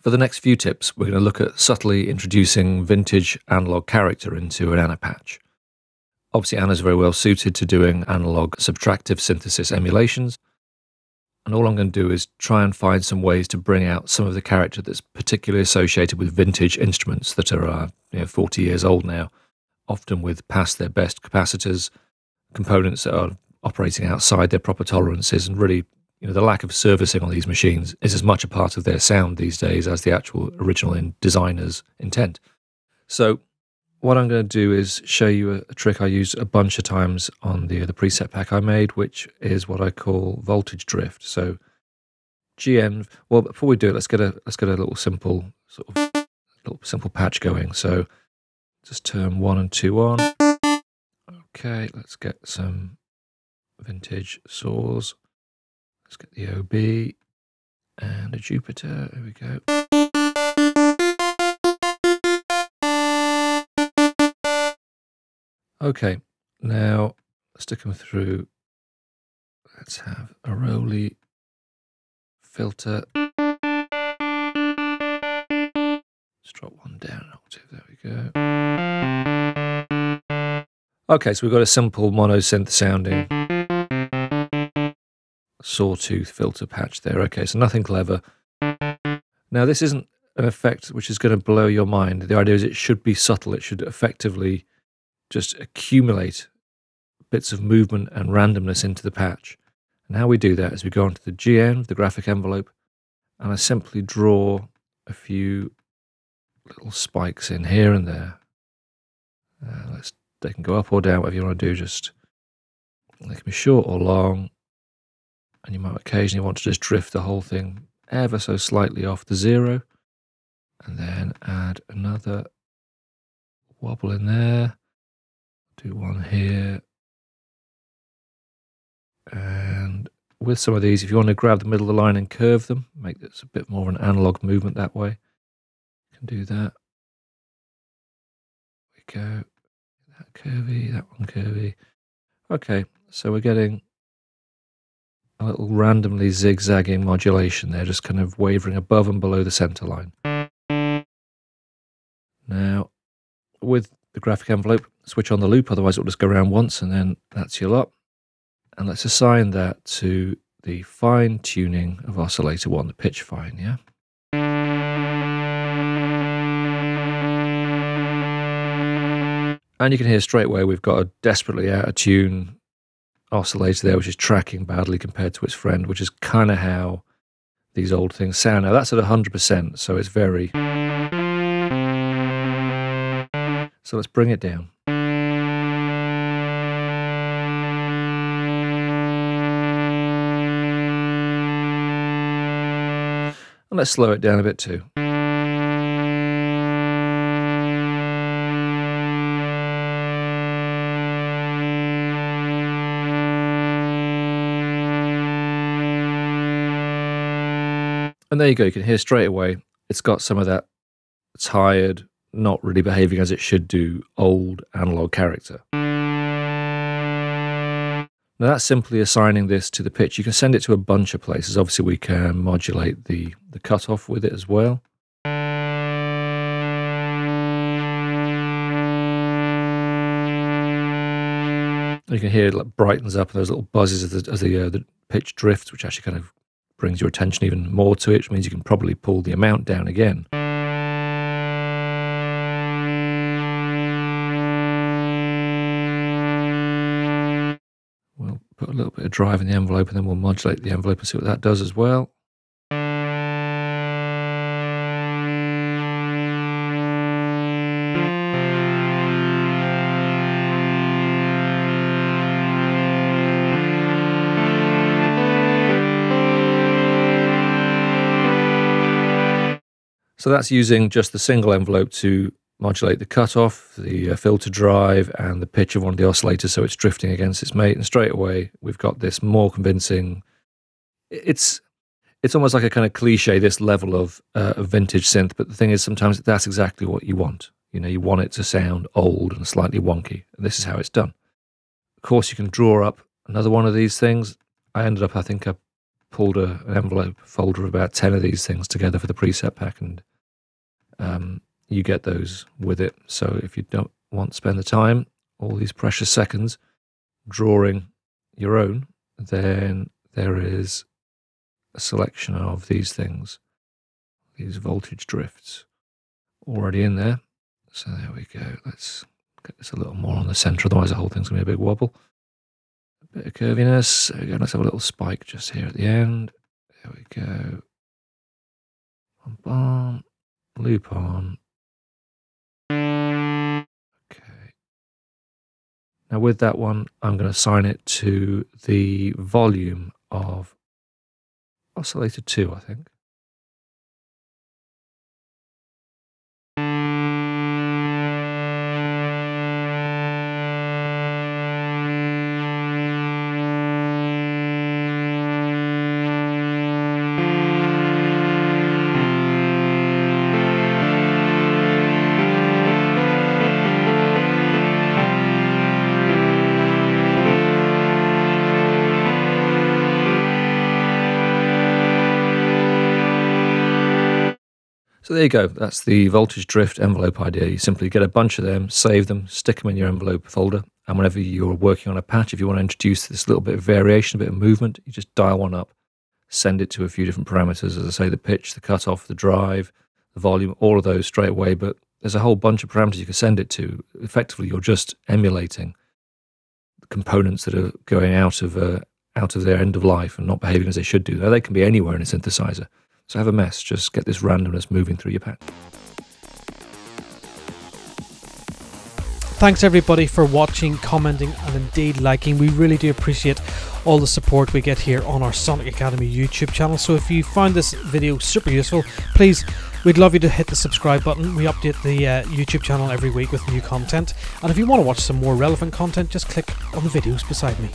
For the next few tips, we're going to look at subtly introducing vintage analog character into an ANA patch. Obviously, ANA is very well suited to doing analog subtractive synthesis emulations, and all I'm going to do is try and find some ways to bring out some of the character that's particularly associated with vintage instruments that are 40 years old now, often with past their best capacitors, components that are operating outside their proper tolerances, and really the lack of servicing on these machines is as much a part of their sound these days as the actual original designer's intent. So what I'm going to do is show you a trick I used a bunch of times on the preset pack I made, which is what I call voltage drift. So G-Env. Well, before we do it, let's get a little simple patch going. So just turn 1 and 2 on. Okay, let's get some vintage saws. Let's get the OB and a Jupiter. There we go. Okay, now stick them through. Let's have a Rolly filter. Let's drop one down an octave. There we go. Okay, so we've got a simple mono-synth sounding sawtooth filter patch there. Okay, so nothing clever. Now, this isn't an effect which is going to blow your mind. The idea is it should be subtle. It should effectively just accumulate bits of movement and randomness into the patch. And how we do that is we go onto the G-Env, the graphic envelope, and I simply draw a few little spikes in here and there. They can go up or down, whatever you want to do. Just they can be short or long. And you might occasionally want to just drift the whole thing ever so slightly off the 0. And then add another wobble in there. Do one here. And with some of these, if you want to grab the middle of the line and curve them, make this a bit more of an analog movement that way, you can do that. There we go. That curvy, that one curvy. Okay, so we're getting a little randomly zigzagging modulation there, just kind of wavering above and below the center line. Now, with the graphic envelope, switch on the loop, otherwise it'll just go around once and then that's your lot. And let's assign that to the fine tuning of oscillator 1, the pitch fine, yeah? And you can hear straight away we've got a desperately out of tune oscillator there, which is tracking badly compared to its friend, which is kind of how these old things sound. Now that's at 100%, so it's very... So let's bring it down. And let's slow it down a bit too. And there you go, you can hear straight away, it's got some of that tired, not really behaving as it should do, old analog character. Now that's simply assigning this to the pitch. You can send it to a bunch of places. Obviously we can modulate the cutoff with it as well. You can hear it like brightens up and those little buzzes as the pitch drifts, which actually kind of brings your attention even more to it, which means you can probably pull the amount down again. We'll put a little bit of drive in the envelope and then we'll modulate the envelope and see what that does as well. So that's using just the single envelope to modulate the cutoff, the filter drive, and the pitch of one of the oscillators so it's drifting against its mate. And straight away, we've got this more convincing... It's almost like a kind of cliche, this level of vintage synth, but the thing is sometimes that's exactly what you want. You want it to sound old and slightly wonky, and this is how it's done. Of course, you can draw up another one of these things. I ended up, I think I pulled an envelope folder of about 10 of these things together for the preset pack, and you get those with it. So if you don't want to spend the time, all these precious seconds, drawing your own, then there is a selection of these things, these voltage drifts already in there. So there we go. Let's get this a little more on the center, otherwise the whole thing's going to be a big wobble. A bit of curviness. There we go. Let's have a little spike just here at the end. There we go. Bum, bum. Loop on. Okay. Now with that one, I'm going to assign it to the volume of oscillator 2, I think. So there you go, that's the voltage drift envelope idea. You simply get a bunch of them, save them, stick them in your envelope folder, and whenever you're working on a patch, if you want to introduce this little bit of variation, a bit of movement, you just dial one up, send it to a few different parameters, as I say, the pitch, the cutoff, the drive, the volume, all of those straight away, but there's a whole bunch of parameters you can send it to. Effectively, you're just emulating the components that are going out of their end of life and not behaving as they should do. Now, they can be anywhere in a synthesizer. So have a mess, just get this randomness moving through your patch. Thanks everybody for watching, commenting and indeed liking. We really do appreciate all the support we get here on our Sonic Academy YouTube channel. So if you found this video super useful, please, we'd love you to hit the subscribe button. We update the YouTube channel every week with new content. And if you want to watch some more relevant content, just click on the videos beside me.